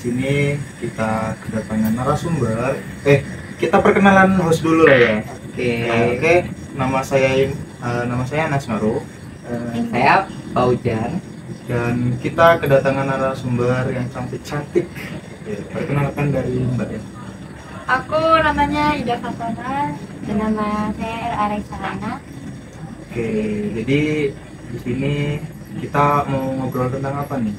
sini kita kedatangan narasumber. Kita perkenalan host dulu lah ya. Oke. Nama saya Anas Maru. Saya Paujan. Dan kita kedatangan narasumber yang cantik. Perkenalkan dari Mbak ya. Aku namanya Ida Fatona dan nama saya Raisa Hana. Oke, jadi di sini kita mau ngobrol tentang apa nih?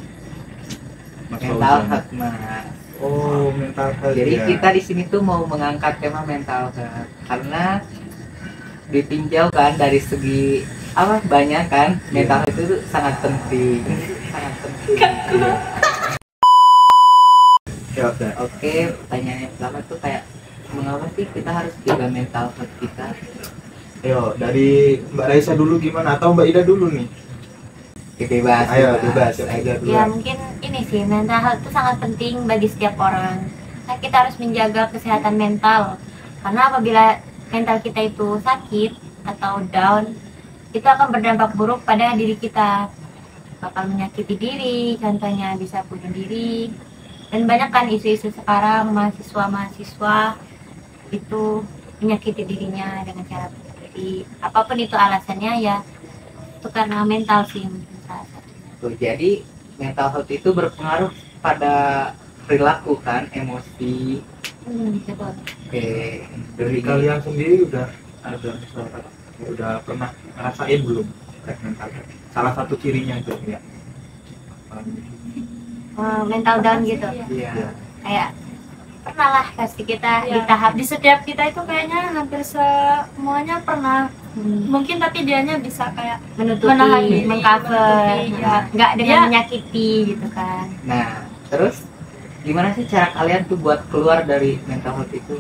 Mas Mental Fauzan. health, Mas. Oh, mental health. Jadi ya. kita di sini tuh mau mengangkat tema mental health karena ditinjau kan dari segi banyak kan mental health itu sangat penting. Ya, oke. Oke, pertanyaan yang pertama tuh kayak mengapa sih kita harus jaga mental health kita? Ayo, dari Mbak Raisa dulu gimana? Atau Mbak Ida dulu nih? Bebas. Ayo, bebas. Yang Ida dulu. Ya mungkin ini sih, mental health itu sangat penting bagi setiap orang. Nah, kita harus menjaga kesehatan mental. Karena apabila mental kita itu sakit atau down, itu akan berdampak buruk pada diri kita. Bakal menyakiti diri, contohnya bisa bunuh diri. Dan banyak kan isu-isu sekarang mahasiswa itu menyakiti dirinya dengan cara bunuh diri. Apapun itu alasannya ya, itu karena mental sih mungkin salah satunya. Tuh, jadi mental health itu berpengaruh pada perilaku kan, emosi. Betul. Oke, Dari kalian sendiri udah ada misalkan udah pernah ngerasain belum mental health? Salah satu cirinya itu ya. Mental down gitu. Iya. Kayak pernah lah pasti kita di Ya, tahap di setiap kita itu kayaknya hampir semuanya pernah mungkin, tapi dianya bisa kayak menutupi, menahan diri, mengcover, menutupi, ya. nggak dengan Ya. menyakiti gitu kan. Nah, terus gimana sih cara kalian tuh buat keluar dari mental health itu?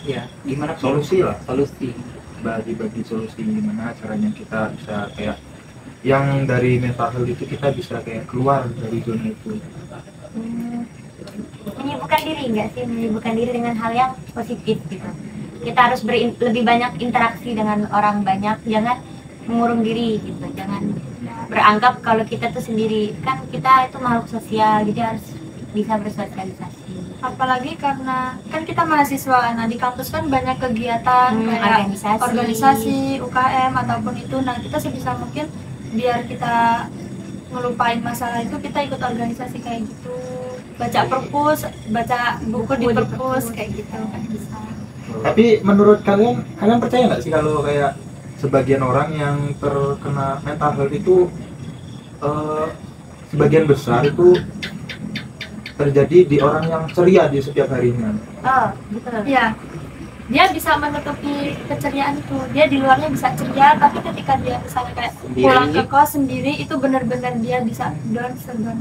Ya, gimana Solusi lah. Solusi. Bagi solusi gimana caranya kita bisa kayak yang dari mental health itu kita bisa kayak keluar dari zona itu. Menyibukkan diri nggak sih, menyibukkan diri dengan hal yang positif gitu. Kita harus lebih banyak interaksi dengan orang banyak, jangan mengurung diri gitu, jangan beranggap kalau kita tuh sendiri. Kan kita itu makhluk sosial, jadi harus bisa bersosialisasi. apalagi karena kan kita mahasiswa, nah di kampus kan banyak kegiatan kayak organisasi, UKM ataupun itu. Nah, kita sebisa mungkin biar kita ngelupain masalah itu, kita ikut organisasi kayak gitu, baca perpus, baca buku di perpus kayak gitu kan bisa. Tapi menurut kalian percaya nggak sih kalau kayak sebagian orang yang terkena mental health itu sebagian besar itu terjadi di orang yang ceria di setiap harinya? Oh, betul. Iya, dia bisa menutupi keceriaan itu. Dia di luarnya bisa ceria, tapi ketika dia misalnya kayak Sendiri. pulang ke kos sendiri, itu benar-benar dia bisa down sedown.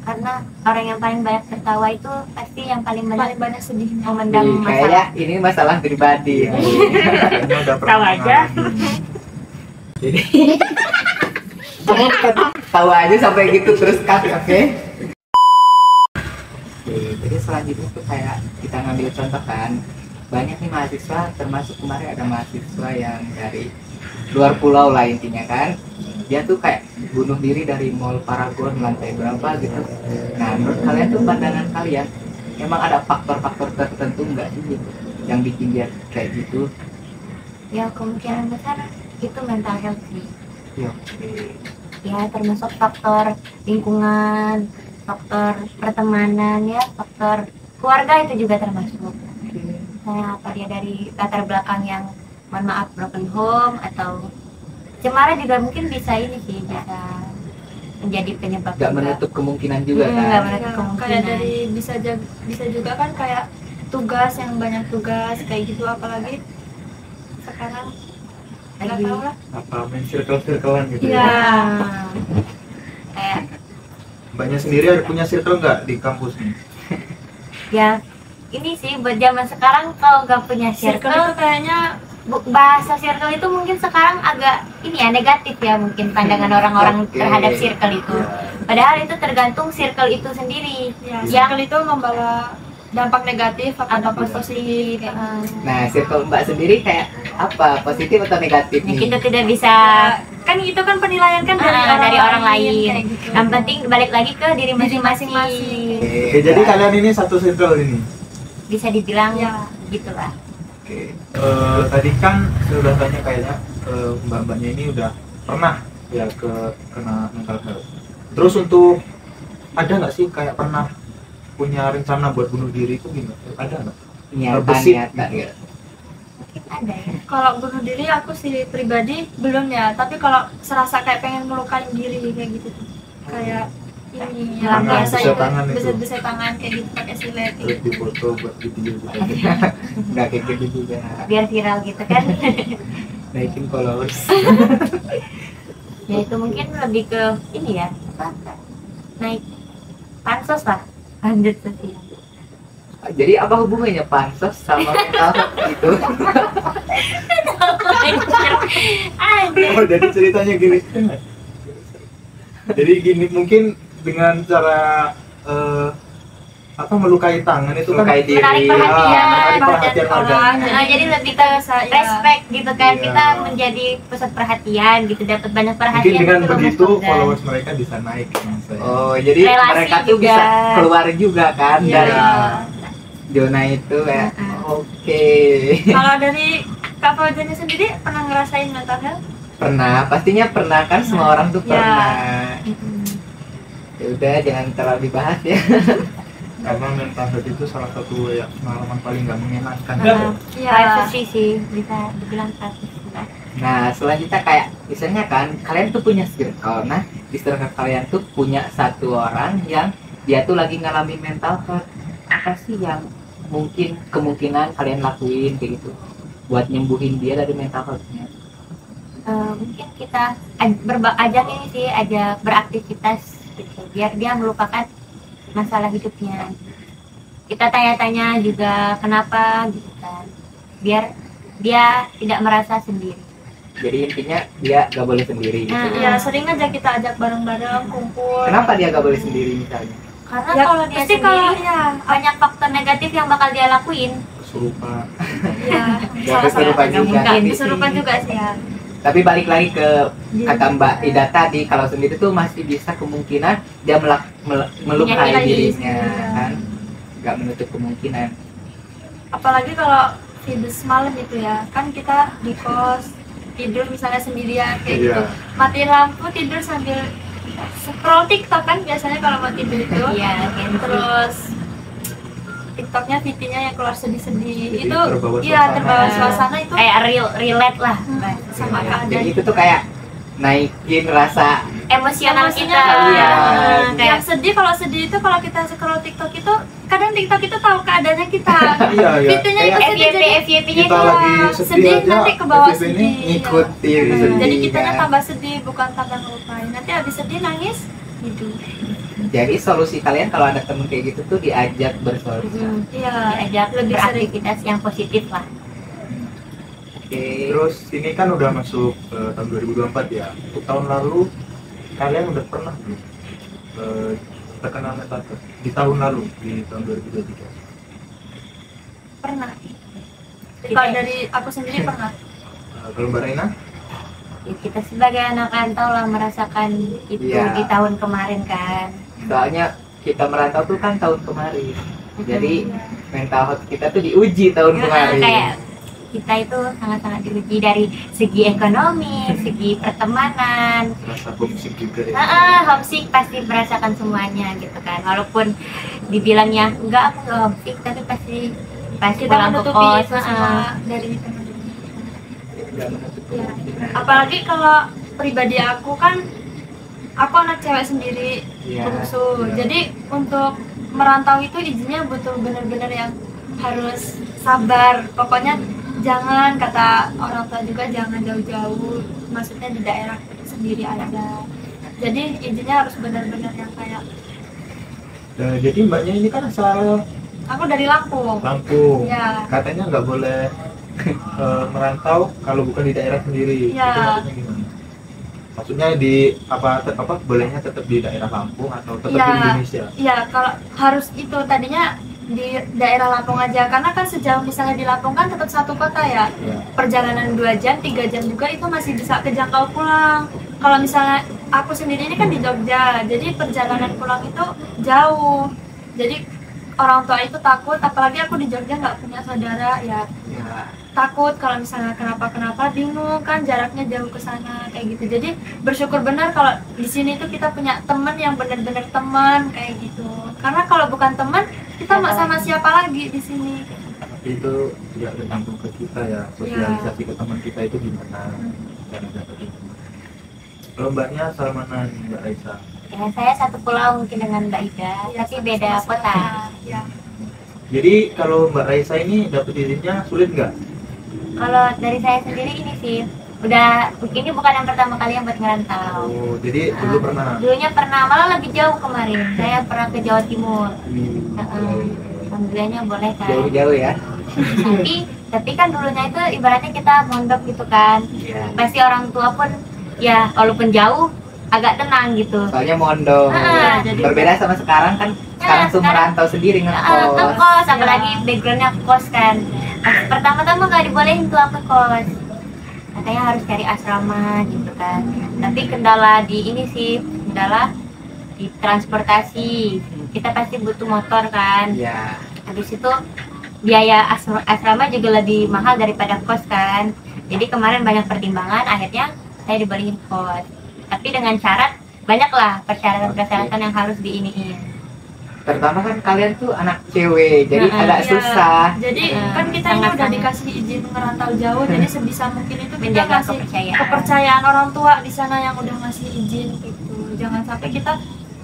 Karena orang yang paling banyak tertawa itu pasti yang paling Paling banyak banyak sedihnya. memendam Kayak masalah. ini masalah pribadi. Kayaknya udah pernah Tahu aja. ngalamin. Jadi tahu aja sampai gitu terus kan, oke? Jadi selanjutnya tuh kayak kita ngambil contoh kan, banyak nih mahasiswa, termasuk kemarin ada mahasiswa yang dari luar pulau lah intinya kan, dia tuh kayak bunuh diri dari Mall Paragon lantai berapa gitu. Nah, menurut kalian tuh pandangan kalian, emang ada faktor-faktor tertentu nggak sih gitu yang bikin dia kayak gitu? Ya kemungkinan besar itu mental health sih. Ya, Ya termasuk faktor lingkungan, faktor pertemanan, ya faktor keluarga itu juga termasuk. Misalnya apa dia dari latar belakang yang mohon maaf broken home atau cemara juga mungkin bisa ini sih, bisa menjadi penyebab nggak juga. menutup kemungkinan juga nggak kan? menutup Ya, kemungkinan. kayak dari bisa juga kan kayak tugas yang banyak tugas kayak gitu, apalagi sekarang nggak Lagi. tahu lah. Apa main circle-circlean gitu Iya. ya? Kayak Mbaknya sendiri ada punya circle nggak di kampus nih? ya ini sih buat zaman sekarang kalau nggak punya Circle circle, itu kayaknya bahasa circle itu mungkin sekarang agak ini ya negatif ya mungkin pandangan orang-orang Oke. terhadap circle itu. Padahal itu tergantung circle itu sendiri. ya, Yang circle itu membawa dampak negatif ataupun positif. eh, Nah, circle Mbak sendiri kayak apa? Positif atau negatif ya nih? kita tidak bisa kan itu kan penilaian kan dari orang lain. kayak gitu. Yang penting balik lagi ke diri masing-masing. Oke, jadi kalian ini satu circle ini. Bisa dibilang Ya. gitulah. Oke. Tadi kan sudah tanya kayaknya mbak-mbaknya ini udah pernah ya kena mental health. Terus untuk ada nggak sih kayak pernah punya rencana buat bunuh diri itu gimana? Ada nggak? Terbesit Nyata gitu. ya. Mungkin ada ya. Kalau bunuh diri aku sih pribadi belum ya, tapi kalau serasa kayak pengen melukai diri kayak gitu tuh. Kayak ini yang Tangan, biasa bisa itu tangan itu. bisa tangan kayak gitu pakai silet Terus gitu. di foto buat video gitu. Nggak kayak gitu juga. Biar viral gitu kan. Naikin followers. Ya itu mungkin lebih ke ini ya, apa, naik pansos lah, lanjut sosial. Jadi apa hubungannya pansos sama mental health gitu? Ada. Oh, jadi ceritanya gini. Jadi gini, mungkin dengan cara apa melukai tangan itu kan Melukai diri. Menarik perhatian, menarik perhatian warga. Jadi lebih ke saya respect gitu kan, Iya. kita menjadi pusat perhatian gitu, dapat banyak perhatian. mungkin dengan itu begitu bagus banget. followers mereka bisa naik menurut saya. Oh, jadi Relasi mereka tuh juga. bisa keluar juga kan Iya. dari zona itu ya. Mm-mm. Oke. Kalau dari Kak Fauzani sendiri pernah ngerasain mental health? Pernah, pastinya pernah kan semua orang tuh Ya. pernah. Mm-mm. Ya udah jangan terlalu dibahas ya. Karena mental health itu salah satu ya pengalaman paling nggak menyenangkan. Iya. Privacy sih, bisa dibilang privacy lah. Nah, selanjutnya kayak misalnya kan kalian tuh punya circle. Nah, di circle kalian tuh punya satu orang yang dia tuh lagi ngalamin mental health. Apa sih yang mungkin kemungkinan kalian lakuin kayak gitu buat nyembuhin dia dari mental health-nya? Mungkin kita ajak ini sih, ajak beraktivitas gitu, biar dia melupakan masalah hidupnya. Kita tanya-tanya juga kenapa gitu kan, biar dia tidak merasa sendiri. Jadi intinya dia gak boleh sendiri gitu. Nah, Iya, sering aja kita ajak bareng-bareng kumpul. Kenapa dia gak boleh sendiri misalnya? Karena Ya, kalau dia pasti sendiri kalau ya, banyak faktor negatif yang bakal dia lakuin. Kesurupan. ya, Ya, kesurupan juga. mungkin. kesurupan juga sih ya. Tapi balik lagi ke kata Mbak Ida tadi, kalau sendiri tuh masih bisa kemungkinan dia melukai Menyakiti dirinya diri. kan, nggak menutup kemungkinan. Apalagi kalau tidur semalam itu ya, kan kita di kos tidur misalnya sendirian kayak Iya. gitu, matiin lampu tidur sambil scroll TikTok kan biasanya kalau mau tidur itu. Iya, kayak gitu. Terus TikToknya VT-nya yang keluar sedih-sedih Jadi itu, terbawa iya suasana. terbawa suasana itu Kayak relate lah sama Jadi keadaan. itu tuh kayak naikin rasa emosional Emosinya, kita. iya. Kayak yang sedih, kalau sedih itu kalau kita scroll TikTok itu kadang TikTok itu tahu keadaannya kita. Iya, iya. VT-nya Kayak itu sedih, jadi FYP-nya kita itu lagi sedih sedih aja, nanti ke bawah FYP-nya sedih. ngikutin Iya. sedih, Jadi kitanya kan. tambah sedih bukan tambah ngelupain. Nanti habis sedih nangis gitu. Jadi solusi kalian kalau ada temen kayak gitu tuh diajak bersosial. Iya. diajak Lebih sering. beraktivitas yang positif lah. Oke. Terus ini kan udah masuk tahun 2024 ya. Untuk tahun lalu kalian udah pernah belum terkena mental health? Di tahun lalu, di tahun 2023. Pernah. Kalau dari aku sendiri pernah. Kalau Mbak Reina? Ya, kita sebagai anak rantau lah merasakan itu Iya. di tahun kemarin kan. Soalnya kita merantau tuh kan tahun kemarin. Jadi mental health kita tuh diuji tahun Ya, kemarin. kayak kita itu sangat-sangat diuji dari segi ekonomi, segi pertemanan. Rasa homesick juga ya. Homesick pasti merasakan semuanya gitu kan. Walaupun dibilangnya enggak, aku enggak homesick, tapi pasti Kita pulang ke menutupi kos. itu semua dari teman. Nggak menutup Ya. kemungkinan. Apalagi kalau pribadi aku kan, aku anak cewek sendiri, Iya. bungsu. Iya. Jadi untuk merantau itu izinnya butuh benar-benar yang harus sabar. Pokoknya jangan, kata orang tua juga jangan jauh-jauh. Maksudnya di daerah sendiri aja. Jadi izinnya harus benar-benar yang kayak Jadi mbaknya ini kan asal aku dari Lampung. Lampung. Ya. Katanya nggak boleh merantau kalau bukan di daerah sendiri. Iya. Itu maksudnya gimana? Maksudnya di bolehnya tetap di daerah Lampung atau tetap di Iya. Indonesia? Iya, kalau harus itu tadinya di daerah Lampung aja, karena kan sejauh misalnya di Lampung kan tetap satu kota ya, perjalanan 2 jam 3 jam juga itu masih bisa kejangkau pulang. Kalau misalnya aku sendiri ini kan di Jogja, jadi perjalanan pulang itu jauh, jadi orang tua itu takut, apalagi aku di Jogja nggak punya saudara ya, takut kalau misalnya kenapa bingung kan, jaraknya jauh ke sana kayak gitu. Jadi bersyukur benar kalau di sini tuh kita punya teman yang benar-benar teman kayak gitu, karena kalau bukan teman kita nggak sama siapa lagi di sini. Itu tidak tergantung ke kita ya, sosialisasi ke teman kita itu gimana dan kalau mbaknya sama mana nih, Mbak Raisa? Ya, saya satu pulau mungkin dengan Mbak Ida, Ya, tapi beda kota. Ya. Jadi kalau Mbak Raisa ini dapet izinnya sulit nggak? Kalau dari saya sendiri ini sih, ini bukan yang pertama kali yang buat ngerantau. Oh, jadi dulu pernah? Dulunya pernah, malah lebih jauh kemarin. Saya pernah ke Jawa Timur. Alhamdulillahnya boleh kan. Jauh-jauh ya. Tapi kan dulunya itu ibaratnya kita mondok gitu kan. Pasti orang tua pun ya walaupun jauh agak tenang gitu. Soalnya mondok. Jadi berbeda sama sekarang kan. Sekarang tuh merantau sendiri ngekos, apalagi backgroundnya kos kan. Pertama-tama nggak dibolehin tuh aku kos. Katanya harus cari asrama gitu kan. Tapi kendala di ini sih, kendala di transportasi. Kita pasti butuh motor kan. Iya. Habis itu biaya asrama juga lebih mahal daripada kos kan. Jadi kemarin banyak pertimbangan, akhirnya saya dibolehin kos. Tapi dengan syarat, banyaklah persyaratan-persyaratan yang harus diiniin. Pertama kan kalian tuh anak cewek, jadi agak susah. Jadi kan kita ini udah dikasih izin merantau jauh, jadi sebisa mungkin itu kita menjaga kasih kepercayaan orang tua di sana yang udah ngasih izin gitu. Jangan sampai kita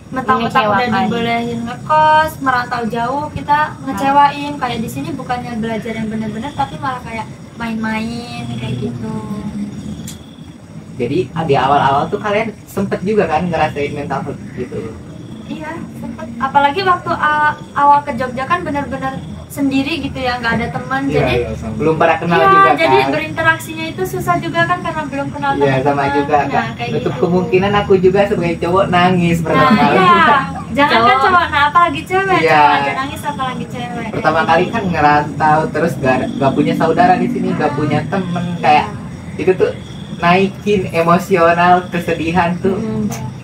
mentang-mentang udah dibolehin ngekos, merantau jauh, kita ngecewain. Kayak di sini bukannya belajar yang benar-benar, tapi malah kayak main-main kayak gitu. Jadi di awal-awal tuh kalian sempet juga kan ngerasain mental health gitu? Iya, sempet. Apalagi waktu awal ke Jogja kan benar-benar sendiri gitu ya, nggak ada teman. Jadi belum pada kenal juga kan? Jadi berinteraksinya itu susah juga kan karena belum kenal teman. Iya, sama juga kan. Untuk gitu. Kemungkinan aku juga sebagai cowok nangis pertama kali. Iya, jangan kan cowok, apalagi cewek. Iya. Cowok aja nangis apalagi cewek. Pertama kali kan ngerantau, terus gak punya saudara di sini, gak punya temen, kayak itu tuh naikin emosional kesedihan tuh.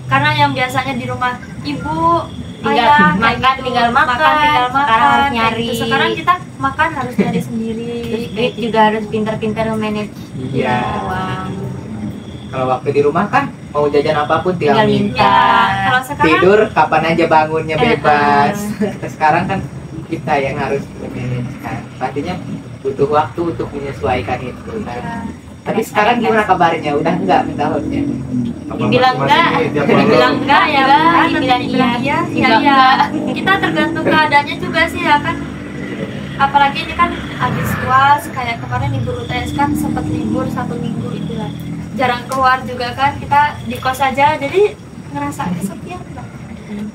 Karena yang biasanya di rumah ibu tinggal makan, sekarang harus nyari. Gitu. Sekarang kita makan harus nyari sendiri. Duit juga harus pintar-pintar manage uang. Kalau waktu di rumah kan mau jajan apapun tinggal minta. Kalau sekarang tidur kapan aja bangunnya bebas. Sekarang kan kita yang harus manage kan. Pastinya butuh waktu untuk menyesuaikan itu kan. Tapi sekarang gimana kabarnya? Udah enggak minta hotnya? Dibilang enggak ya, dibilang iya. Kita tergantung keadaannya juga sih ya kan. Apalagi ini kan habis UAS, kayak kemarin libur UTS kan sempat libur 1 minggu itu lah. Jarang keluar juga kan, kita di kos aja, jadi ngerasa kesepian lah.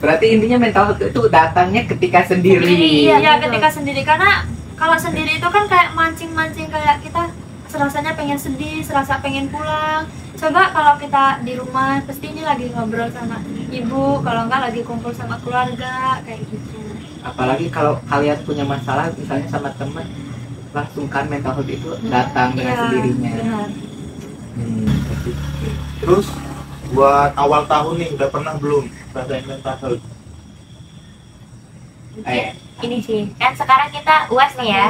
Berarti intinya mental health itu datangnya ketika sendiri. Iya, ketika sendiri, karena kalau sendiri itu kan kayak mancing-mancing, kayak kita serasanya pengen sedih, serasa pengen pulang. Coba kalau kita di rumah, pasti ini lagi ngobrol sama ibu, kalau enggak lagi kumpul sama keluarga, kayak gitu. Apalagi kalau kalian punya masalah, misalnya sama teman, langsung kan mental health itu datang dengan sendirinya. Benar. Terus buat awal tahun nih, udah pernah belum rasain mental health? Ini sih, kan sekarang kita UAS nih ya.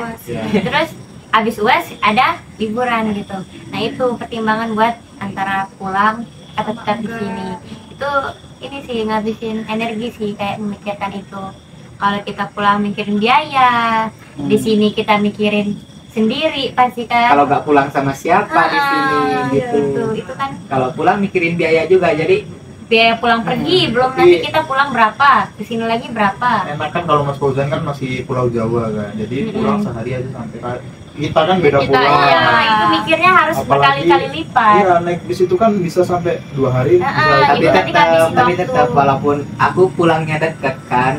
Terus habis UAS ada liburan gitu. Nah itu pertimbangan buat antara pulang atau tetap di sini. Itu ini sih ngabisin energi sih, kayak memikirkan itu. Kalau kita pulang mikirin biaya, di sini kita mikirin sendiri pasti kan. Kalau nggak pulang sama siapa di sini gitu. Itu kan. Kalau pulang mikirin biaya juga, jadi Biaya pulang pergi, belum nanti kita pulang berapa, kesini lagi berapa. Enak kan kalau Mas Fauzan kan masih Pulau Jawa kan, jadi pulang sehari aja sampai kita kan beda pulau. Iya, itu mikirnya harus berkali-kali lipat. Iya, naik bis itu kan bisa sampai 2 hari. tapi tetap walaupun aku pulangnya dekat kan,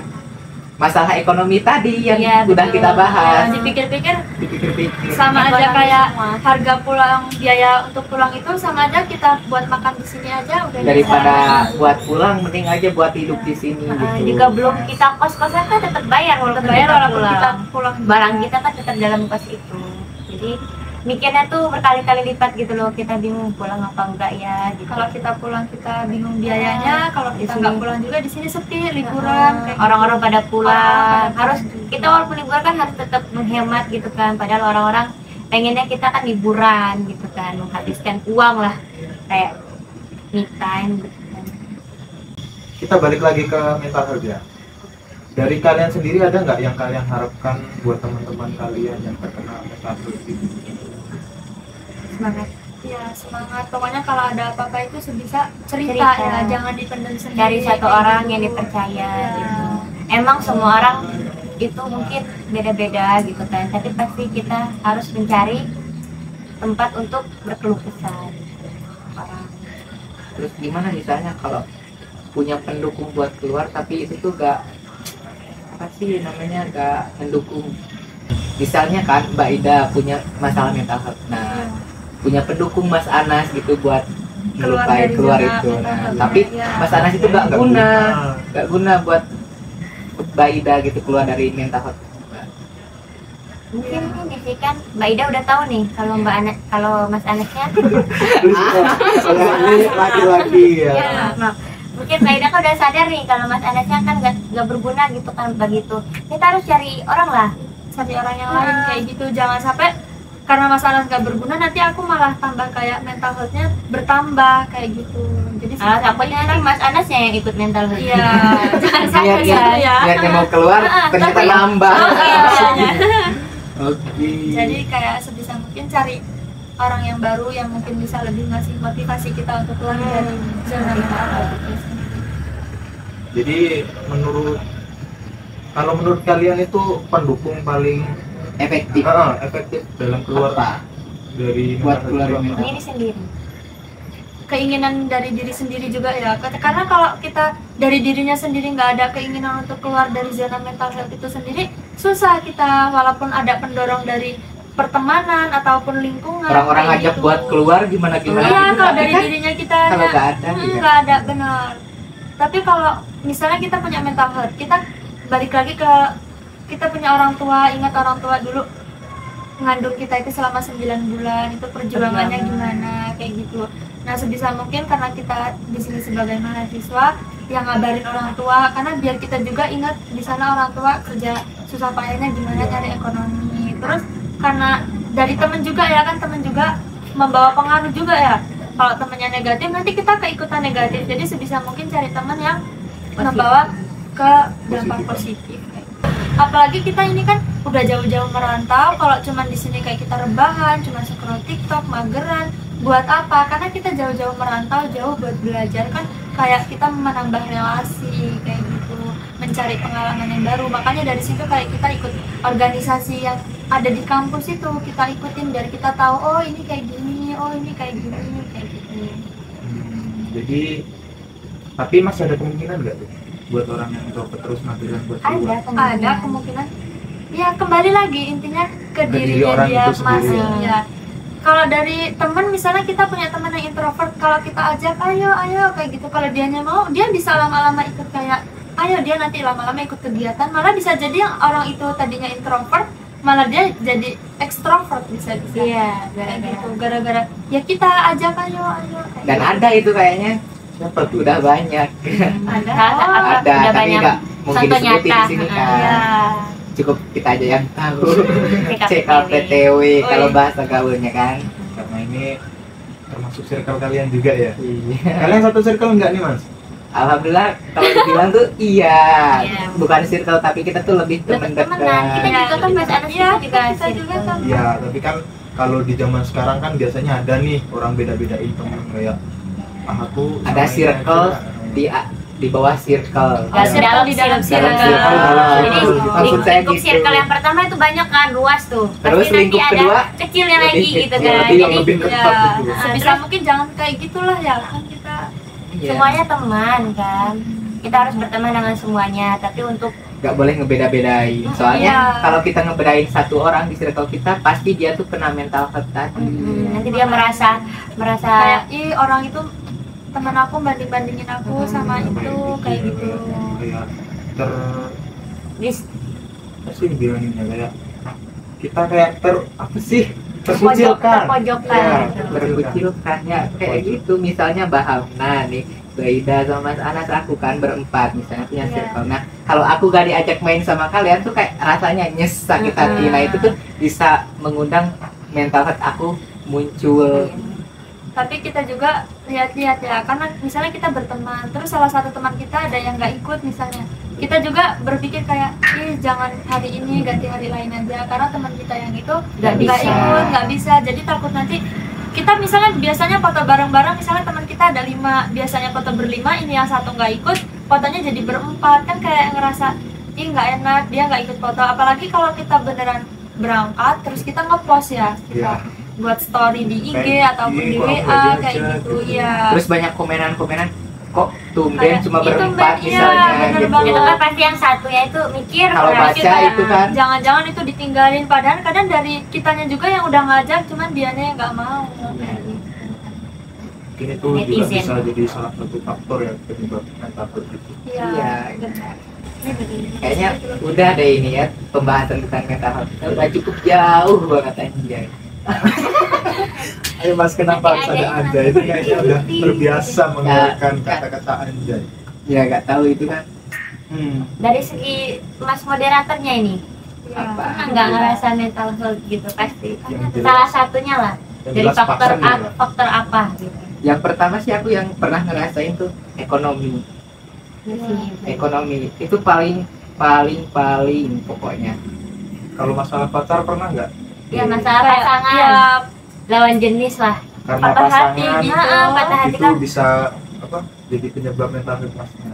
masalah ekonomi tadi yang Iya, udah betul. kita bahas. Dipikir-pikir Dipikir-pikir. sama aja Ekonomi kayak semua. harga pulang, biaya untuk pulang itu sama aja kita buat makan di sini aja udah Daripada bisa. buat pulang, mending aja buat hidup di sini gitu. Juga belum kita kos-kosan kan tetap bayar walaupun Terbayar kita walaupun pulang. kita pulang Barang kita kan tetap dalam kos itu. Jadi mikirnya tuh berkali-kali lipat gitu loh, kita bingung pulang apa enggak ya gitu. kalau kita pulang kita bingung biayanya, kalau Di kita sini. nggak pulang juga di sini sepi liburan kayak Orang-orang pada pulang, Orang-orang pada harus pulang. kita walaupun liburan kan harus tetap menghemat gitu kan, padahal orang-orang pengennya kita kan liburan gitu kan, menghabiskan uang lah kayak me time gitu kan. Kita balik lagi ke mental health ya. Dari kalian sendiri ada nggak yang kalian harapkan buat teman-teman kalian yang terkena mental health ini? Semangat, ya semangat, pokoknya kalau ada apa-apa itu sebisa Cerita. cerita, ya jangan dipendam sendiri cari satu kayak orang gitu. yang dipercaya Ya. gitu. Emang semua orang itu mungkin beda-beda gitu kan, tapi pasti kita harus mencari tempat untuk berkeluh kesah orang. Terus gimana misalnya kalau punya pendukung buat keluar tapi itu tuh gak, apa sih namanya, gak mendukung. Misalnya kan Mbak Ida punya masalah mental health, nah punya pendukung Mas Anas gitu buat Keluar ngelupain dari keluar zona itu. mental Nah, health. tapi Ya. Mas Anas itu gak Nggak guna, guna. gak guna buat Mbak Ida gitu keluar dari mental health. Mungkin ini sih kan Mbak Ida udah tahu nih kalau Mbak Anas, kalau Mas Anasnya Kalau ini laki-laki ya. ya, nah, mungkin Mbak Ida kan udah sadar nih kalau Mas Anasnya kan nggak berguna gitu kan begitu. Kita harus cari orang lah. cari orang yang lain kayak gitu, jangan sampai karena masalah nggak berguna nanti aku malah tambah kayak mental health-nya bertambah kayak gitu. Jadi Takutnya nanti Mas Anasnya yang ikut mental health. iya jangan sampai Niatnya, gitu ya. niatnya mau keluar ternyata tapi- nambah. Iya. Oke. Jadi kayak sebisa mungkin cari orang yang baru yang mungkin bisa lebih ngasih motivasi kita untuk keluar dari zona mental health itu sendiri. Jadi kalau menurut kalian itu pendukung paling Efektif efektif dalam keluar apa? dari Buat mental keluar health dari ini? Diri sendiri. Keinginan dari diri sendiri juga ya, karena kalau kita dari dirinya sendiri nggak ada keinginan untuk keluar dari zona mental health itu sendiri, susah kita walaupun ada pendorong dari pertemanan ataupun lingkungan Orang-orang kayak ngajak gitu. buat keluar gimana Iya, gitu, kalau tapi dari kan dirinya kita kalau aja, nggak ada, iya. nggak ada benar. Tapi kalau misalnya kita punya mental health, kita balik lagi ke kita punya orang tua, ingat orang tua dulu ngandung kita itu selama 9 bulan, itu perjuangannya gimana kayak gitu. Nah sebisa mungkin karena kita di sini sebagai mahasiswa yang ngabarin orang tua, karena biar kita juga ingat di sana orang tua kerja susah payahnya gimana cari ekonomi. Terus karena dari temen juga ya kan, temen juga membawa pengaruh juga ya. Kalau temennya negatif nanti kita keikutan negatif. Jadi sebisa mungkin cari teman yang membawa ke dampak positif. Apalagi kita ini kan udah jauh-jauh merantau. Kalau cuman di sini kayak kita rebahan, cuma scroll TikTok, mageran, buat apa? Karena kita jauh-jauh merantau, jauh buat belajar kan, kayak kita menambah relasi kayak gitu, mencari pengalaman yang baru. Makanya dari situ kayak kita ikut organisasi yang ada di kampus itu, kita ikutin biar kita tahu oh ini kayak gini, oh ini kayak gini, kayak gitu. Jadi tapi masih ada kemungkinan nggak tuh buat orang yang introvert terus mageran buat keluar? Ada kemungkinan. Ya kembali lagi intinya ke Ke diri dirinya orang dia itu sendiri. masing ya. Kalau dari teman, misalnya kita punya teman yang introvert, kalau kita ajak ayo kayak gitu, kalau dianya mau, dia bisa lama-lama ikut kayak ayo, dia nanti lama-lama ikut kegiatan, malah bisa jadi yang orang itu tadinya introvert malah dia jadi ekstrovert, bisa Iya, kayak gara-gara gitu, gara-gara ya kita ajak ayo kayak Dan gitu. ada itu kayaknya Siapa tuh? udah banyak. ada. Ada, udah tapi banyak nggak mungkin contoh disebutin nyata. di sini kan. Iya. Cukup kita aja yang tahu. CKPTW. CKPTW kalau bahasa gaulnya kan. Karena ini termasuk circle kalian juga ya. Iya. Kalian satu circle nggak nih mas? Alhamdulillah kalau dibilang tuh iya. Iya. Bukan circle tapi kita tuh lebih teman Lebih temenan. Kita dekat. juga kan Mas Anas Iya, juga kita juga circle. kan. Iya, tapi kan kalau di zaman sekarang kan biasanya ada nih orang beda-bedain teman kayak aku Ada sama ini circle aja. di bawah circle. Gak Circle di dalam circle. Jadi Maksud saya lingkup gitu. circle yang pertama itu banyak kan, luas tuh. Terus Pasti nanti lingkup ada kedua kecilnya lebih lagi gitu kecil, kan. Lebih yang Jadi lebih ketat Ya, gitu. sebisa mungkin jangan kayak gitulah ya kan kita. Iya. semuanya teman kan. Kita harus berteman dengan semuanya, tapi untuk nggak boleh ngebeda-bedain. Soalnya kalau kita ngebedain satu orang di circle kita, pasti dia tuh kena mental health tadi. Nanti dia merasa kayak ih orang itu teman aku bandingin aku sama itu kayak gitu. Kayak apa sih bilangnya, kayak kita kayak apa sih, terpojokkan ya kayak gitu. Misalnya Bahamna nih, Baida sama Mas Anas, aku kan berempat misalnya punya circle. Nah kalau aku gak diajak main sama kalian tuh kayak rasanya sakit hati. Nah itu tuh bisa mengundang mental health aku muncul. Tapi kita juga lihat-lihat ya, karena misalnya kita berteman, terus salah satu teman kita ada yang nggak ikut misalnya, kita juga berpikir kayak, ih jangan hari ini, ganti hari lain aja, karena teman kita yang itu nggak ikut, nggak bisa, jadi takut nanti kita misalnya biasanya foto bareng-bareng, misalnya teman kita ada 5, biasanya foto berlima, ini yang satu nggak ikut, fotonya jadi berempat, kan kayak ngerasa, ih nggak enak, dia nggak ikut foto, apalagi kalau kita beneran berangkat, terus kita ngepost ya, kita buat story di IG ataupun di WA kayak gitu ya. Terus banyak komenan-komenan kok tumben cuma itu berempat iya, misalnya gitu. itu kan pasti yang satunya itu mikir Kalau baca itu kan jangan-jangan itu ditinggalin, padahal kadang dari kitanya juga yang udah ngajak, cuman dianya yang nggak mau. Ini tuh juga bisa jadi salah satu faktor ya penyebab mental health itu. Iya, kayaknya udah deh ini ya pembahasan tentang mental health. Udah cukup jauh banget anjay. Ayo Mas, kenapa harus ada anjay? Itu kayaknya udah terbiasa mengeluarkan kata-kata anjay. Ya nggak tahu itu kan. Dari segi Mas moderatornya ini, Apa? nggak ngerasa mental health gitu pasti. Yang Salah satunya lah. Dari jelas faktor pasarnya. faktor apa gitu. Yang pertama sih aku yang pernah ngerasain tuh ekonomi. Ekonomi itu paling pokoknya. Kalau masalah pacar pernah nggak? Ya masalah pasangan, Ya, lawan jenis lah. Karena patah hati pasangan gitu. Patah hati itu kan. bisa apa? Jadi penyebab mental health Masnya.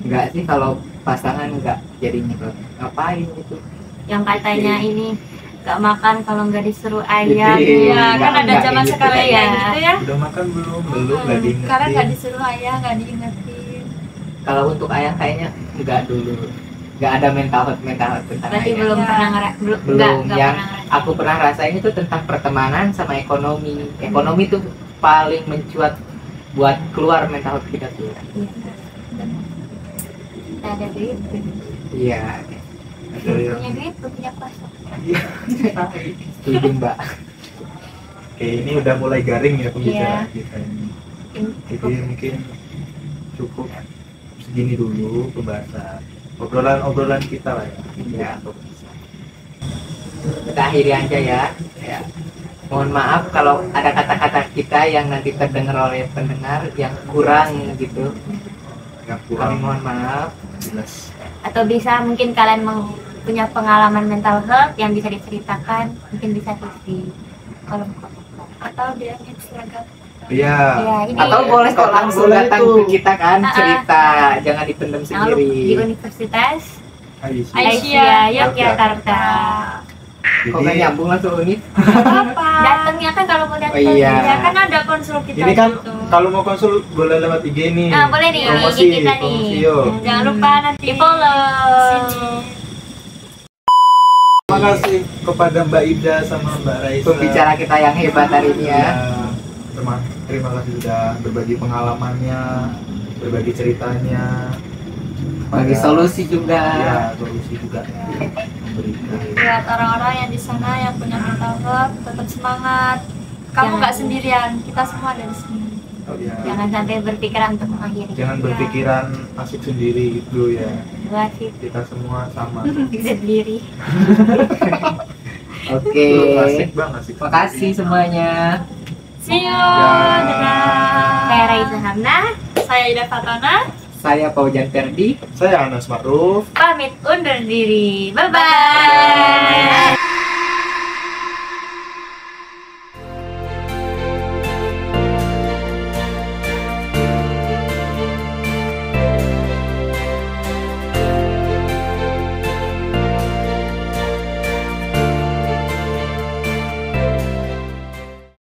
Enggak sih, kalau pasangan enggak jadinya ngapain gitu. Yang katanya ini nggak makan kalau nggak disuruh ayam. ya kan ada Nggak zaman gitu sekarang ya. kayak gitu ya. Udah makan belum? Belum, nggak diingetin. Karena nggak disuruh ayah, nggak diingetin. Kalau untuk ayah kayaknya enggak dulu. Enggak ada mental health tentang Berarti ayah. belum Ya. pernah Belum. nggak Yang pernah ngerasain. aku pernah rasain itu tentang pertemanan sama ekonomi. Ekonomi tuh paling mencuat buat keluar mental health kita tuh. Kita ada duit, Iya. Ada yang punya duit, punya kuasa. iya. Setuju Mbak. Oke, ini udah mulai garing ya pembicaraan Iya. kita ini. Jadi mungkin cukup segini dulu pembahasan obrolan kita lah ya. Iya. Kita akhiri aja ya. Ya. Mohon maaf kalau ada kata-kata kita yang nanti terdengar oleh pendengar yang kurang gitu. Yang Kami kurang mohon maaf. jelas. Atau bisa mungkin kalian punya pengalaman mental health yang bisa diceritakan, mungkin bisa di kolom komentar. Atau dia Instagram. Iya. Ya, ini Atau boleh kok langsung Boleh datang itu. ke kita kan cerita, jangan dipendam yang lu di sendiri. Universitas Aisyah. Aisyah Yogyakarta. Kok nggak Jadi nyambung langsung ini? Apa? Datangnya kan kalau mau datang. Oh, iya. Ya kan ada konsul kita ini kan gitu. kalau mau konsul boleh lewat IG nih. Nah, boleh nih Promosi, IG kita nih. promosi, yuk. Jangan lupa nanti Di follow. sini. Terima kasih kepada Mbak Ida sama Mbak Raisa. Pembicara kita yang hebat hari ini ya. Terima kasih sudah berbagi pengalamannya, berbagi ceritanya, Bagi solusi juga. Ya, solusi juga memberikan. Buat orang-orang yang di sana yang punya mental health, tetap semangat. Kamu nggak sendirian, kita semua ada di sini. Oh, ya. Jangan sampai berpikiran untuk mengakhiri. Jangan berpikiran asik sendiri gitu ya. Gua sih Kita semua sama. sendiri. Oke. Asik banget sih. Makasih semuanya. See you, Ya. dadah. Saya Raisa Hamna, Saya Ida Fatona. Saya Paujan Ferdi. Saya Anas Ma'ruf. pamit undur diri. Bye bye.